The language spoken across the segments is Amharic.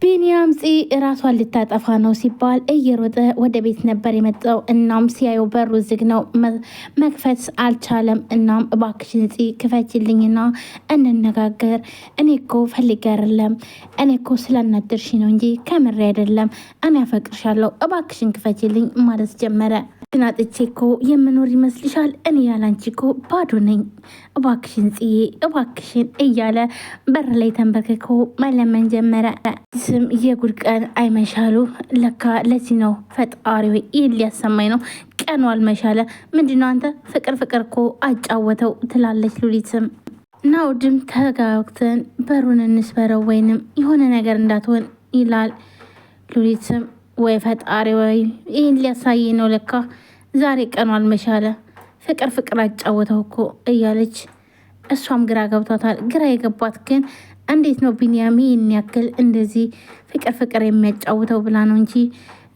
ቢኒያም ራሷን ልታጠፋ ነው ሲባል እየሮጠ ወደ ቤት ነበር የመጣው። እናም ሲያየው በሩ ዝግ ነው፣ መክፈት አልቻለም። እናም እባክሽን ክፈችልኝና እንነጋገር። እኔ እኮ ፈልጌ አይደለም፣ እኔ እኮ ስላናደርሽ ነው እንጂ ከምሬ አይደለም። እኔ አፈቅርሻለሁ፣ እባክሽን ክፈችልኝ ማለት ጀመረ። ትናጥቼ እኮ የምኖር ይመስልሻል? እኔ ያላንቺ እኮ ባዶ ነኝ። እባክሽን እባክሽን እያለ በር ላይ ተንበርክኮ መለመን ጀመረ። ስም የጉድ ቀን አይመሻሉ። ለካ ለዚህ ነው ፈጣሪ ይህን ሊያሰማኝ ነው። ቀኑ አልመሻለ። ምንድነው አንተ ፍቅር እኮ አጫወተው ትላለች ሉሊትም። ናውድም ተጋግተን በሩን እንስበረው ወይንም የሆነ ነገር እንዳትሆን ይላል። ሉሊትም ወይ ፈጣሪ ወይ ይህን ሊያሳይ ነው። ለካ ዛሬ ቀኑ አልመሻለ። ፍቅር አጫወተው እኮ እያለች እሷም ግራ ገብቷታል። ግራ የገባት ግን እንዴት ነው ቢኒያም ይህን ያክል እንደዚህ ፍቅር የሚያጫውተው ብላ ነው እንጂ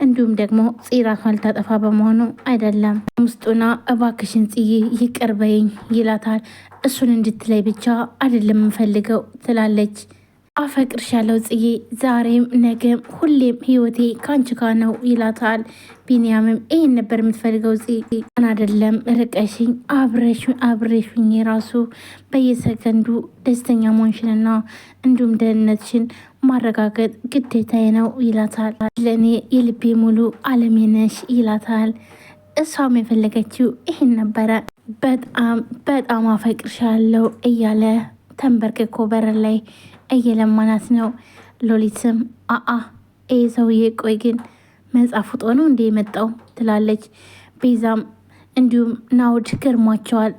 እንዲሁም ደግሞ ራሷን ልታጠፋ በመሆኑ አይደለም። ውስጡና እባክሽን ጽዬ ይቅር በይኝ ይላታል። እሱን እንድትለይ ብቻ አይደለም የምፈልገው ትላለች። አፈቅርሻለሁ ጽዬ፣ ዛሬም ነገም ሁሌም ህይወቴ ካንቺ ጋር ነው ይላታል። ቢኒያምም ይህን ነበር የምትፈልገው ጽዬ፣ አይደለም ርቀሽኝ አብሬሽኝ የራሱ በየሰከንዱ ደስተኛ መሆንሽንና እንዲሁም ደህንነትሽን ማረጋገጥ ግዴታዬ ነው ይላታል። ለእኔ የልቤ ሙሉ አለሜ ነሽ ይላታል። እሷም የፈለገችው ይህን ነበረ። በጣም አፈቅርሻለሁ እያለ ተንበርክኮ በር ላይ እየለመናት ነው። ሎሊትም ይህ ሰውዬ ቆይ ግን መጽሐፍ ውጦ ነው እንደ የመጣው ትላለች። ቤዛም እንዲሁም ናውድ ገርሟቸዋል።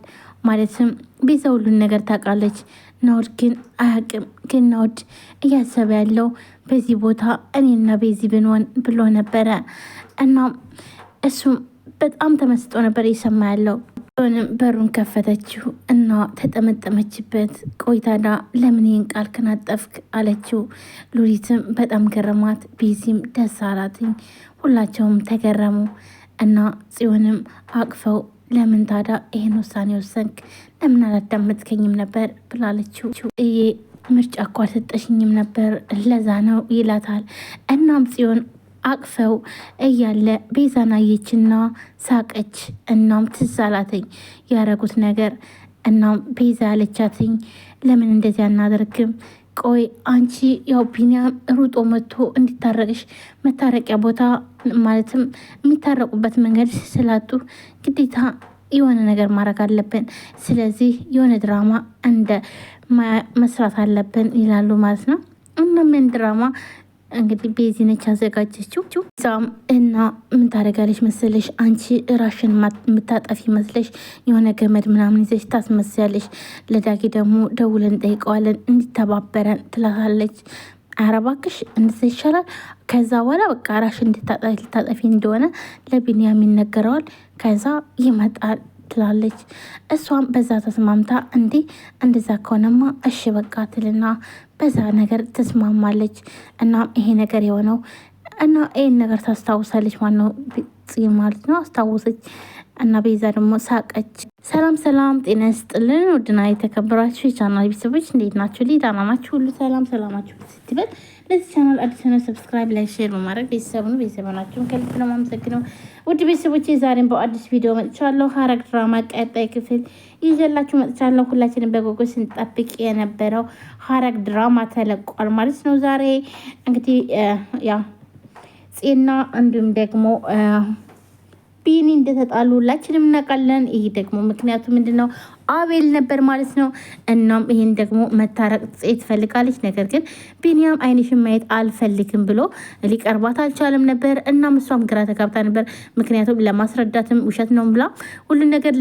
ማለትም ቤዛ ሁሉን ነገር ታውቃለች፣ ናውድ ግን አያውቅም። ግን ናውድ እያሰበ ያለው በዚህ ቦታ እኔና ቤዚ ብንሆን ብሎ ነበረ። እናም እሱም በጣም ተመስጦ ነበር እየሰማ ያለው። ሆንም በሩን ከፈተችው እና ተጠመጠመችበት። ቆይታዳ ለምን ይህን ቃል ከናጠፍክ አለችው። ሉሊትም በጣም ገረማት። ቤዚም ደስ አላትኝ። ሁላቸውም ተገረሙ እና ጽዮንም አቅፈው ለምን ታዳ ይህን ውሳኔ ወሰንክ? ለምን አላዳመጥከኝም ነበር ብላለችው። ምርጫ እኮ አልሰጠሽኝም ነበር ለዛ ነው ይላታል። እናም ጽዮን አቅፈው እያለ ቤዛን አየችና ሳቀች። እናም ትዝ አላትኝ ያረጉት ነገር። እናም ቤዛ ያለቻትኝ ለምን እንደዚህ አናደርግም? ቆይ አንቺ ያው ቢኒያም ሩጦ መጥቶ እንዲታረቅሽ መታረቂያ ቦታ ማለትም የሚታረቁበት መንገድ ስላጡ ግዴታ የሆነ ነገር ማድረግ አለብን። ስለዚህ የሆነ ድራማ እንደ መስራት አለብን ይላሉ ማለት ነው። እና ምን ድራማ እንግዲህ ቤዚ ነች ያዘጋጀችው። ዛም እና ምን ታደርጋለች መሰለሽ? አንቺ ራሽን የምታጠፊ መስለሽ የሆነ ገመድ ምናምን ይዘሽ ታስመስያለሽ። ለዳጊ ደግሞ ደውለን ጠይቀዋለን እንዲተባበረን ትላታለች። ኧረ እባክሽ እንደዛ ይሻላል። ከዛ በኋላ በቃ ራሽን እንድታጠፊ እንደሆነ ለቢኒያም ይነገረዋል። ከዛ ይመጣል ትላለች። እሷም በዛ ተስማምታ እንደዛ ከሆነማ እሺ በቃ ትልና በዛ ነገር ተስማማለች። እናም ይሄ ነገር የሆነው እና ይሄን ነገር ታስታውሳለች ማነው ማለት ነው አስታወሰች። እና ቤዛ ደግሞ ሳቀች። ሰላም ጤና ይስጥልን ውድና የተከበራችሁ የቻናል ቤተሰቦች እንዴት ናችሁ? ሊዳና ናችሁ? ሁሉ ሰላማችሁ ስትበል ለዚህ ቻናል አዲስ ነው ሰብስክራይብ ላይ ሼር በማድረግ ቤተሰቡን ከልብ ነው የማመሰግነው። ውድ ቤተሰቦቼ ዛሬም በአዲስ ቪዲዮ መጥቻለሁ። ሐረግ ድራማ ቀጣይ ክፍል ይዤላችሁ መጥቻለሁ። ሁላችንም በጉጉት ስንጠብቅ የነበረው ሐረግ ድራማ ተለቋል ማለት ነው። ዛሬ እንግዲህ ያው ጽና እንዲሁም ደግሞ ቢኒ እንደተጣሉ ሁላችንም እናውቃለን። ይሄ ደግሞ ምክንያቱ ምንድነው? አቤል ነበር ማለት ነው። እናም ይሄን ደግሞ መታረቅ ትፈልጋለች። ነገር ግን ቢኒያም አይንሽን ማየት አልፈልግም ብሎ ሊቀርባት አልቻለም ነበር። እናም እሷም ግራ ተጋብታ ነበር። ምክንያቱም ለማስረዳትም ውሸት ነው ብላ ሁሉ ነገር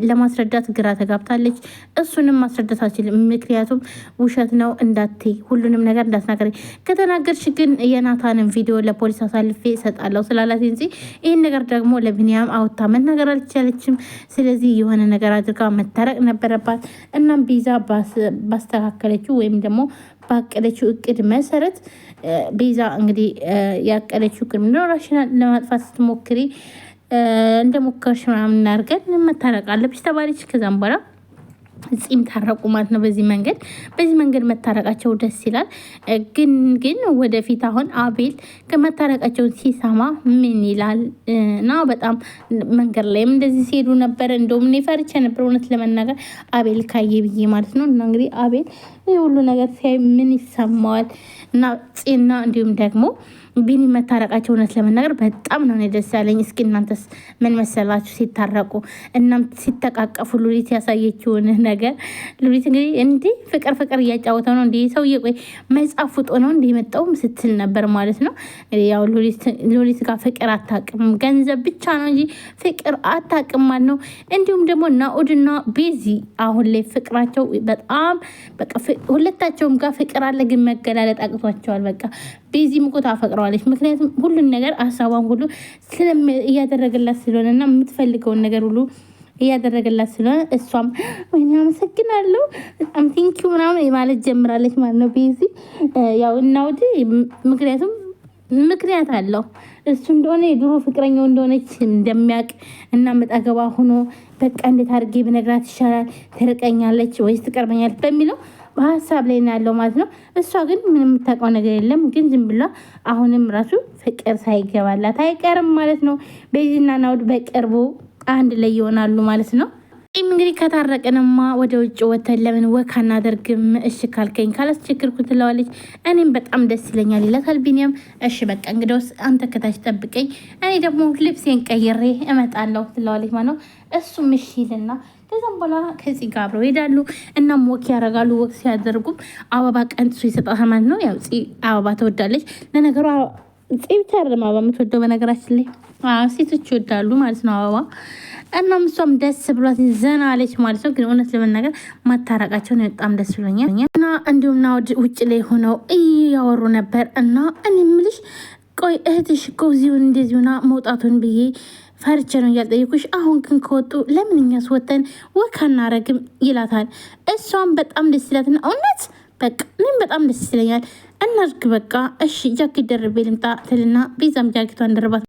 ለማስረዳት ግራ ተጋብታለች። እሱንም ማስረዳት አልችልም፣ ምክንያቱም ውሸት ነው እንዳትይ፣ ሁሉንም ነገር እንዳትናገሪ፣ ከተናገርሽ ግን የናታንን ቪዲዮ ለፖሊስ አሳልፌ እሰጣለሁ ስላላት እንጂ ይህን ነገር ደግሞ ለቢኒያም አውጥታ መናገር አልቻለችም። ስለዚህ የሆነ ነገር አድርጋ መታረቅ ነበረባት። እናም ቤዛ ባስተካከለችው ወይም ደግሞ ባቀደችው እቅድ መሰረት ቤዛ እንግዲህ ያቀደችው እቅድ ምንድነው? ለማጥፋት ስትሞክሪ እንደሞከርሽ ምናምን እናድርገን መታረቅ አለብሽ ተባለች። ከዛም በኋላ ጺም ታረቁ ማለት ነው። በዚህ መንገድ መታረቃቸው ደስ ይላል። ግን ወደፊት አሁን አቤል ከመታረቃቸውን ሲሰማ ምን ይላል እና በጣም መንገድ ላይም እንደዚህ ሲሄዱ ነበር። እንደውም እኔ ፈርቼ ነበር እውነት ለመናገር አቤል ካየ ብዬ ማለት ነው። እና እንግዲህ አቤል ይህ ሁሉ ነገር ሲያይ ምን ይሰማዋል? እና ጺና እንዲሁም ደግሞ ቢኒ መታረቃቸው እውነት ለመናገር በጣም ነው ደስ ያለኝ። እስኪ እናንተስ ምን መሰላችሁ ሲታረቁ? እናም ሲተቃቀፉ ሉሊት ያሳየችውን ነገር ሉሊት እንግዲህ እንዲህ ፍቅር እያጫወተው ነው እንዲህ ሰውዬ ቆይ መጽሐፍ ውጦ ነው እንዲህ መጣውም ስትል ነበር ማለት ነው። ያው ሉሊት ጋር ፍቅር አታውቅም ገንዘብ ብቻ ነው እንጂ ፍቅር አታውቅም ማለት ነው። እንዲሁም ደግሞ ናኦድና ቤዚ አሁን ላይ ፍቅራቸው በጣም በቃ ሁለታቸውም ጋር ፍቅር አለ፣ ግን መገላለጥ አቅቷቸዋል። በቃ ቤዚም እኮ ታፈቅረዋለች። ምክንያቱም ሁሉን ነገር ሀሳቧን ሁሉ እያደረገላት ስለሆነ እና የምትፈልገውን ነገር ሁሉ እያደረገላት ስለሆነ እሷም ወይኔ አመሰግናለሁ በጣም ቴንኪው ምናምን ማለት ጀምራለች ማለት ነው ቤዚ። ያው እናውድ ምክንያት አለው እሱ እንደሆነ የድሮ ፍቅረኛው እንደሆነች እንደሚያውቅ እና መጣገባ ሆኖ በቃ እንዴት አድርጌ ብነግራት ይሻላል፣ ትርቀኛለች ወይስ ትቀርበኛለች በሚለው በሀሳብ ላይ ያለው ማለት ነው። እሷ ግን ምንም የምታውቀው ነገር የለም። ግን ዝም ብላ አሁንም ራሱ ፍቅር ሳይገባላት አይቀርም ማለት ነው። ቤዚና ናኦድ በቅርቡ አንድ ላይ ይሆናሉ ማለት ነው። እንግዲህ ከታረቅንማ ወደ ውጭ ወተን ለምን ወክ አናደርግም? እሺ ካልከኝ ካላስቸግርኩ ትለዋለች። እኔም በጣም ደስ ይለኛል ይላታል ቢኒያም። እሺ በቃ እንግዲያውስ አንተ ከታች ጠብቀኝ፣ እኔ ደግሞ ልብሴን ቀይሬ እመጣለሁ ትለዋለች ማለት ነው። እሱም እሺ ይልና ከዛም በኋላ ከዚህ ጋር አብረው ይሄዳሉ። እናም ወክ ያደርጋሉ። ወክ ሲያደርጉም አበባ ቀንጥሶ ይሰጣታል ማለት ነው። ያው አበባ ትወዳለች። ለነገሩ ብቻ አይደለም አበባ የምትወደው በነገራችን ላይ ሴቶች ይወዳሉ ማለት ነው አበባ። እናም እሷም ደስ ብሏት ዘና አለች ማለት ነው። ግን እውነት ለመናገር ማታረቃቸውን በጣም ደስ ብሎኛል። እና እንዲሁም ናኦድ ውጭ ላይ ሆነው እያወሩ ነበር። እና እኔ የምልሽ ቆይ እህትሽ እኮ እዚሁን እንደዚሁና መውጣቱን ብዬ ፈርቼ ነው እያልጠየኩሽ። አሁን ግን ከወጡ ለምን እኛስ ወተን ወክ አናረግም ይላታል። እሷም በጣም ደስ ይላትና እውነት በቃ እኔም በጣም ደስ ይለኛል እናድርግ በቃ እሺ ጃኬት ደርቤ ልምጣ ትልና ቤዛም ጃኬቷን ደርባት